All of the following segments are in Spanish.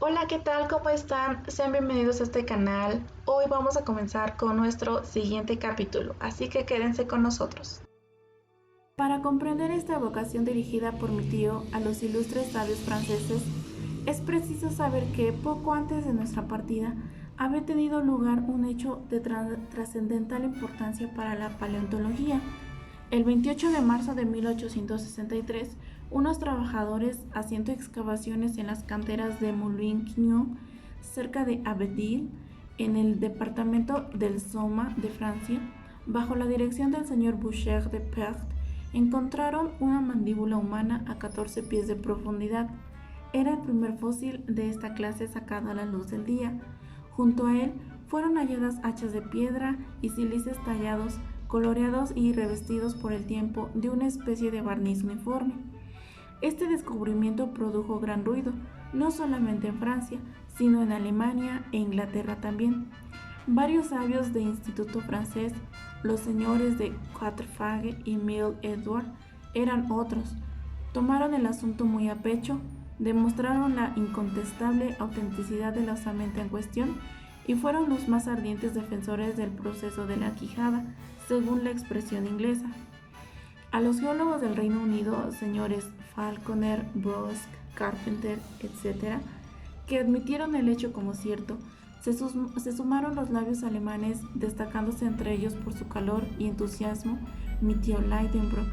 Hola, ¿qué tal? ¿Cómo están? Sean bienvenidos a este canal. Hoy vamos a comenzar con nuestro siguiente capítulo, así que quédense con nosotros. Para comprender esta evocación dirigida por mi tío a los ilustres sabios franceses, es preciso saber que poco antes de nuestra partida había tenido lugar un hecho de trascendental importancia para la paleontología. El 28 de marzo de 1863, unos trabajadores haciendo excavaciones en las canteras de Moulin-Quignon, cerca de Abbeville, en el departamento del Soma de Francia, bajo la dirección del señor Boucher de Perthes, encontraron una mandíbula humana a 14 pies de profundidad. Era el primer fósil de esta clase sacado a la luz del día. Junto a él fueron halladas hachas de piedra y sílices tallados, coloreados y revestidos por el tiempo de una especie de barniz uniforme. Este descubrimiento produjo gran ruido, no solamente en Francia, sino en Alemania e Inglaterra también. Varios sabios de instituto francés, los señores de Quatrefages y Mille Edouard, eran otros. Tomaron el asunto muy a pecho, demostraron la incontestable autenticidad de la osamenta en cuestión y fueron los más ardientes defensores del proceso de la quijada, según la expresión inglesa. A los geólogos del Reino Unido, señores Falconer, Brusque, Carpenter, etc., que admitieron el hecho como cierto, se sumaron los labios alemanes, destacándose entre ellos por su calor y entusiasmo mi tío Lidenbrock.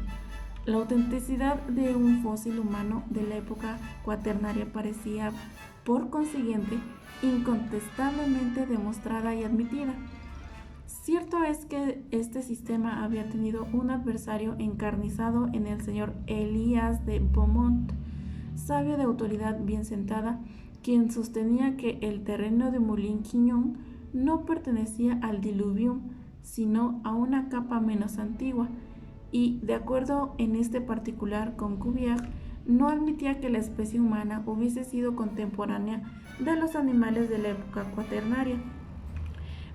La autenticidad de un fósil humano de la época cuaternaria parecía, por consiguiente, incontestablemente demostrada y admitida. Cierto es que este sistema había tenido un adversario encarnizado en el señor Elías de Beaumont, sabio de autoridad bien sentada, quien sostenía que el terreno de Moulin-Quignon no pertenecía al diluvium, sino a una capa menos antigua, y, de acuerdo en este particular con Cuvier, no admitía que la especie humana hubiese sido contemporánea de los animales de la época cuaternaria.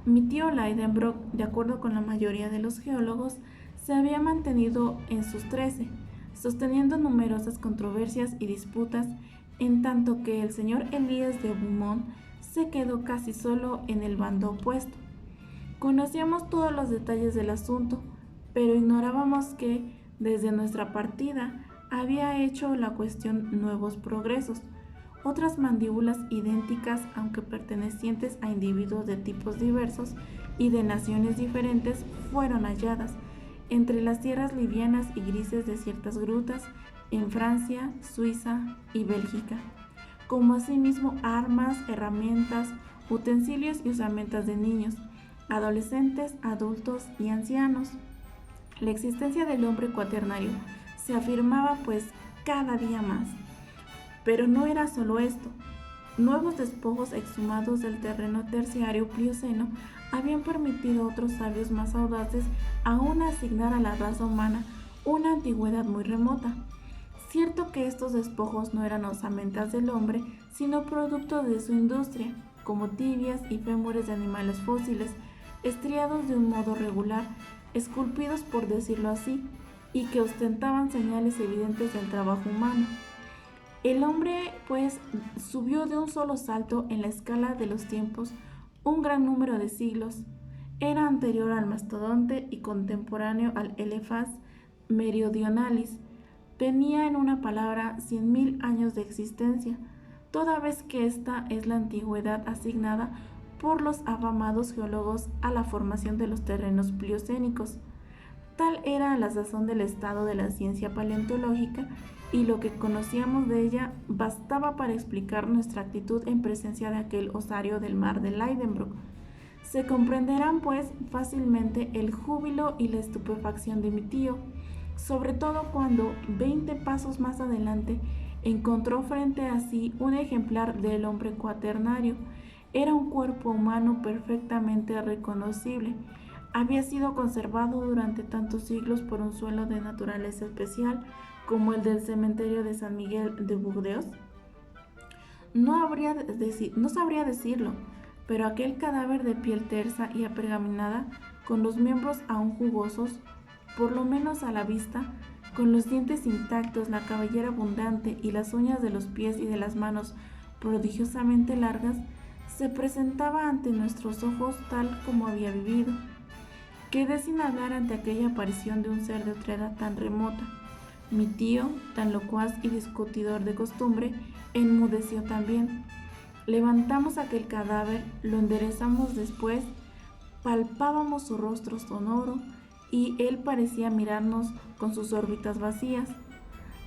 Mi tío Lidenbrock, de acuerdo con la mayoría de los geólogos, se había mantenido en sus 13, sosteniendo numerosas controversias y disputas, en tanto que el señor Elías de Beaumont se quedó casi solo en el bando opuesto. Conocíamos todos los detalles del asunto, pero ignorábamos que, desde nuestra partida, había hecho la cuestión nuevos progresos. Otras mandíbulas idénticas, aunque pertenecientes a individuos de tipos diversos y de naciones diferentes, fueron halladas entre las tierras livianas y grises de ciertas grutas en Francia, Suiza y Bélgica, como asimismo armas, herramientas, utensilios y osamentas de niños, adolescentes, adultos y ancianos. La existencia del hombre cuaternario se afirmaba pues cada día más. Pero no era solo esto. Nuevos despojos exhumados del terreno terciario plioceno habían permitido a otros sabios más audaces aún asignar a la raza humana una antigüedad muy remota. Cierto que estos despojos no eran osamentas del hombre, sino producto de su industria, como tibias y fémures de animales fósiles, estriados de un modo regular, esculpidos por decirlo así, y que ostentaban señales evidentes del trabajo humano. El hombre, pues, subió de un solo salto en la escala de los tiempos un gran número de siglos. Era anterior al mastodonte y contemporáneo al Elephas meridionalis. Tenía, en una palabra, 100.000 años de existencia, toda vez que esta es la antigüedad asignada por los afamados geólogos a la formación de los terrenos pliocénicos. Tal era la sazón del estado de la ciencia paleontológica, y lo que conocíamos de ella bastaba para explicar nuestra actitud en presencia de aquel osario del mar de Lidenbrock. Se comprenderán, pues, fácilmente el júbilo y la estupefacción de mi tío, sobre todo cuando, 20 pasos más adelante, encontró frente a sí un ejemplar del hombre cuaternario. Era un cuerpo humano perfectamente reconocible. Había sido conservado durante tantos siglos por un suelo de naturaleza especial como el del cementerio de San Miguel de Burdeos. No sabría decirlo, pero aquel cadáver de piel tersa y apergaminada, con los miembros aún jugosos, por lo menos a la vista, con los dientes intactos, la cabellera abundante y las uñas de los pies y de las manos prodigiosamente largas, se presentaba ante nuestros ojos tal como había vivido. Quedé sin hablar ante aquella aparición de un ser de otra edad tan remota. Mi tío, tan locuaz y discutidor de costumbre, enmudeció también. Levantamos aquel cadáver, lo enderezamos después, palpábamos su rostro sonoro y él parecía mirarnos con sus órbitas vacías.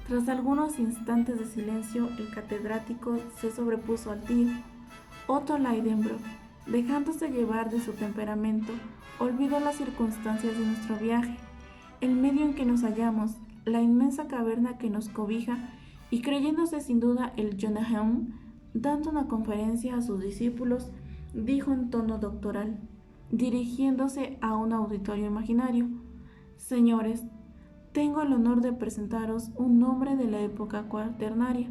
Tras algunos instantes de silencio, el catedrático se sobrepuso al tío. Otto Lidenbrock, dejándose llevar de su temperamento, olvidó las circunstancias de nuestro viaje, el medio en que nos hallamos, la inmensa caverna que nos cobija, y creyéndose sin duda el Jonahem, dando una conferencia a sus discípulos, dijo en tono doctoral, dirigiéndose a un auditorio imaginario: «Señores, tengo el honor de presentaros un hombre de la época cuaternaria.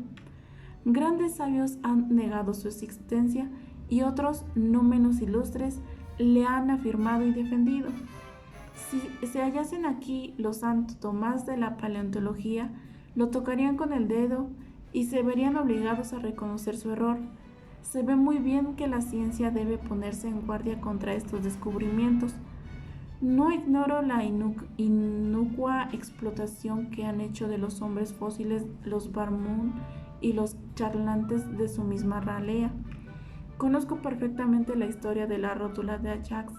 Grandes sabios han negado su existencia y otros, no menos ilustres, le han afirmado y defendido. Si se hallasen aquí los santos Tomás de la paleontología, lo tocarían con el dedo y se verían obligados a reconocer su error. Se ve muy bien que la ciencia debe ponerse en guardia contra estos descubrimientos. No ignoro la inocua explotación que han hecho de los hombres fósiles los Barnum y los charlantes de su misma ralea. Conozco perfectamente la historia de la rótula de Ajax,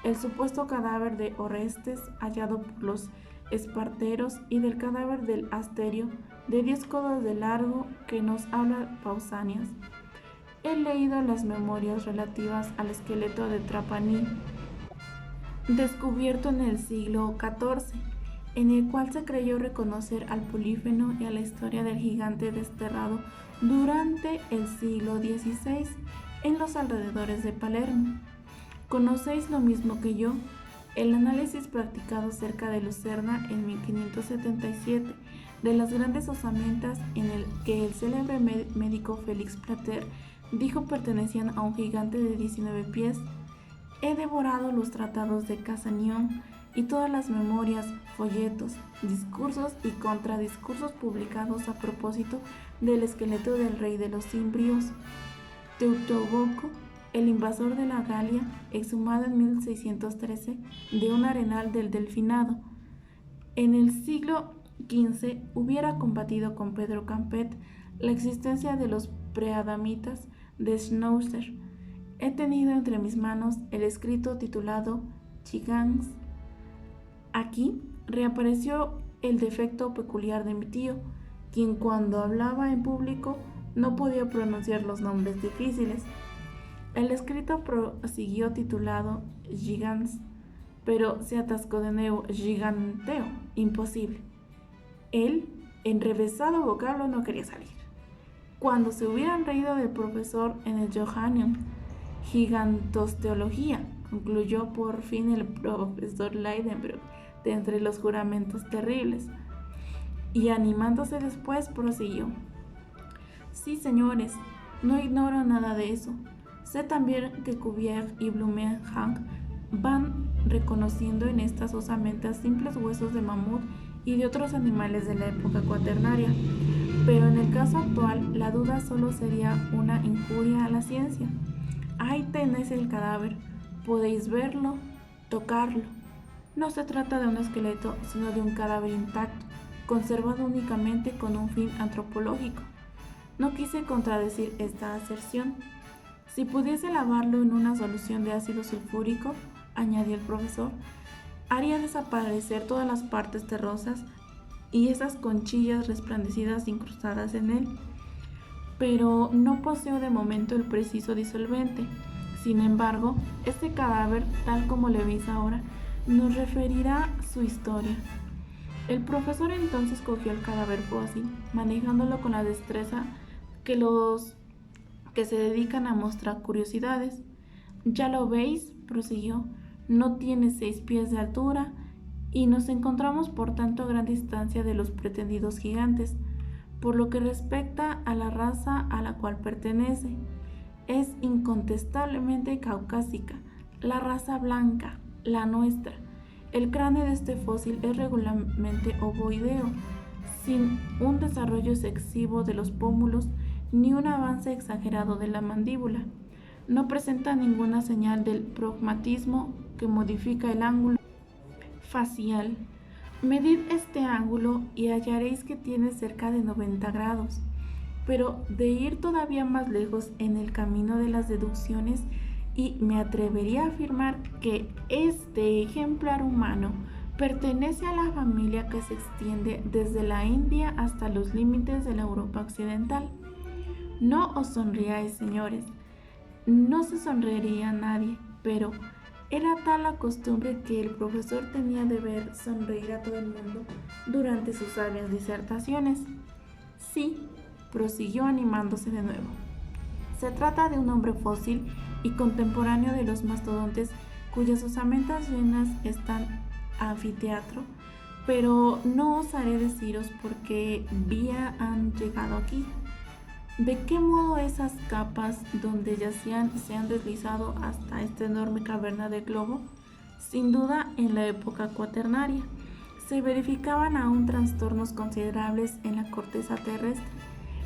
el supuesto cadáver de Orestes hallado por los esparteros y del cadáver del Asterio de 10 codos de largo que nos habla Pausanias. He leído las memorias relativas al esqueleto de Trapani, descubierto en el siglo XIV, en el cual se creyó reconocer al Polífemo y a la historia del gigante desterrado durante el siglo XVI en los alrededores de Palermo. ¿Conocéis lo mismo que yo el análisis practicado cerca de Lucerna en 1577 de las grandes osamentas en el que el célebre médico Félix Plater dijo pertenecían a un gigante de 19 pies? He devorado los tratados de Casanión y todas las memorias, folletos, discursos y contradiscursos publicados a propósito del esqueleto del rey de los Cimbrios, Teutoboco, el invasor de la Galia, exhumado en 1613 de un arenal del Delfinado. En el siglo XV hubiera combatido con Pedro Campet la existencia de los preadamitas de Schnauzer. He tenido entre mis manos el escrito titulado Gigans. Aquí reapareció el defecto peculiar de mi tío, quien cuando hablaba en público no podía pronunciar los nombres difíciles. El escrito prosiguió titulado Gigans, pero se atascó de nuevo Giganteo, imposible. El enrevesado vocablo no quería salir. Cuando se hubieran reído del profesor en el Johanneum, Gigantosteología, concluyó por fin el profesor Lidenbrock de entre los juramentos terribles, y animándose después prosiguió: sí, señores, no ignoro nada de eso. Sé también que Cuvier y Blumenhang van reconociendo en estas osamentas simples huesos de mamut y de otros animales de la época cuaternaria, pero en el caso actual la duda solo sería una injuria a la ciencia. Ahí tenéis el cadáver, podéis verlo, tocarlo. No se trata de un esqueleto, sino de un cadáver intacto, conservado únicamente con un fin antropológico. No quise contradecir esta aserción. Si pudiese lavarlo en una solución de ácido sulfúrico, añadió el profesor, haría desaparecer todas las partes terrosas y esas conchillas resplandecidas incrustadas en él. Pero no poseo de momento el preciso disolvente. Sin embargo, este cadáver, tal como le veis ahora, nos referirá su historia. El profesor entonces cogió el cadáver fósil, manejándolo con la destreza que los que se dedican a mostrar curiosidades. Ya lo veis, prosiguió, no tiene 6 pies de altura y nos encontramos por tanto a gran distancia de los pretendidos gigantes. Por lo que respecta a la raza a la cual pertenece, es incontestablemente caucásica, la raza blanca, la nuestra. El cráneo de este fósil es regularmente ovoideo, sin un desarrollo excesivo de los pómulos ni un avance exagerado de la mandíbula. No presenta ninguna señal del pragmatismo que modifica el ángulo facial. Medid este ángulo y hallaréis que tiene cerca de 90 grados. Pero de ir todavía más lejos en el camino de las deducciones, y me atrevería a afirmar que este ejemplar humano pertenece a la familia que se extiende desde la India hasta los límites de la Europa occidental. No os sonriáis, señores. No se sonreiría nadie, pero era tal la costumbre que el profesor tenía de ver sonreír a todo el mundo durante sus sabias disertaciones. Sí, prosiguió animándose de nuevo. Se trata de un hombre fósil y contemporáneo de los mastodontes cuyas osamentas llenas están anfiteatro, pero no osaré deciros por qué vía han llegado aquí. ¿De qué modo esas capas donde yacían se han deslizado hasta esta enorme caverna del globo? Sin duda, en la época cuaternaria, se verificaban aún trastornos considerables en la corteza terrestre.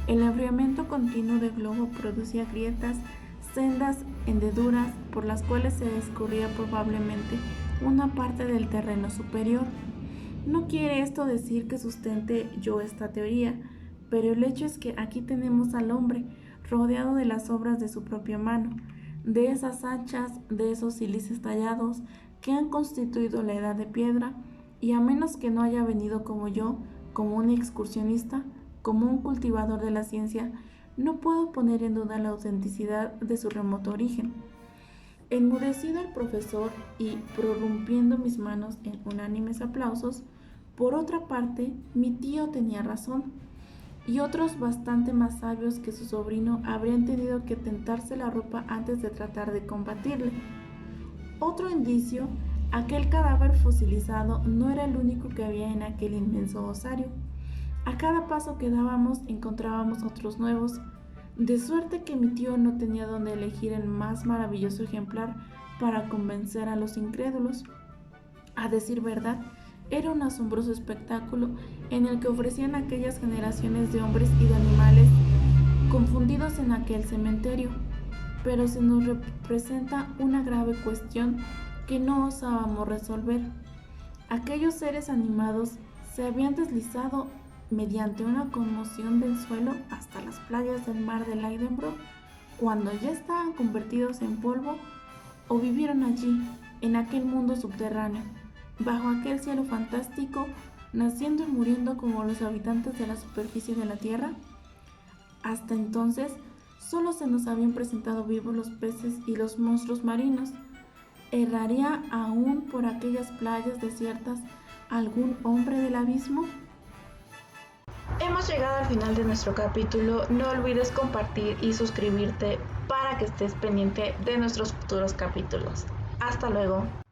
El enfriamiento continuo del globo producía grietas, sendas hendeduras por las cuales se escurría probablemente una parte del terreno superior. No quiere esto decir que sustente yo esta teoría, pero el hecho es que aquí tenemos al hombre rodeado de las obras de su propia mano, de esas hachas, de esos sílices tallados que han constituido la edad de piedra, y a menos que no haya venido como yo, como un excursionista, como un cultivador de la ciencia, no puedo poner en duda la autenticidad de su remoto origen. Enmudecido el profesor y prorrumpiendo mis manos en unánimes aplausos, por otra parte, mi tío tenía razón, y otros bastante más sabios que su sobrino habrían tenido que tentarse la ropa antes de tratar de combatirle. Otro indicio, aquel cadáver fosilizado no era el único que había en aquel inmenso osario. A cada paso que dábamos encontrábamos otros nuevos, de suerte que mi tío no tenía donde elegir el más maravilloso ejemplar para convencer a los incrédulos. A decir verdad, era un asombroso espectáculo en el que ofrecían aquellas generaciones de hombres y de animales confundidos en aquel cementerio, pero se nos representa una grave cuestión que no osábamos resolver. Aquellos seres animados se habían deslizado mediante una conmoción del suelo hasta las playas del mar de Lidenbrock, cuando ya estaban convertidos en polvo, o vivieron allí, en aquel mundo subterráneo, bajo aquel cielo fantástico, naciendo y muriendo como los habitantes de la superficie de la tierra. Hasta entonces, solo se nos habían presentado vivos los peces y los monstruos marinos. ¿Erraría aún por aquellas playas desiertas algún hombre del abismo? Hemos llegado al final de nuestro capítulo. No olvides compartir y suscribirte para que estés pendiente de nuestros futuros capítulos. Hasta luego.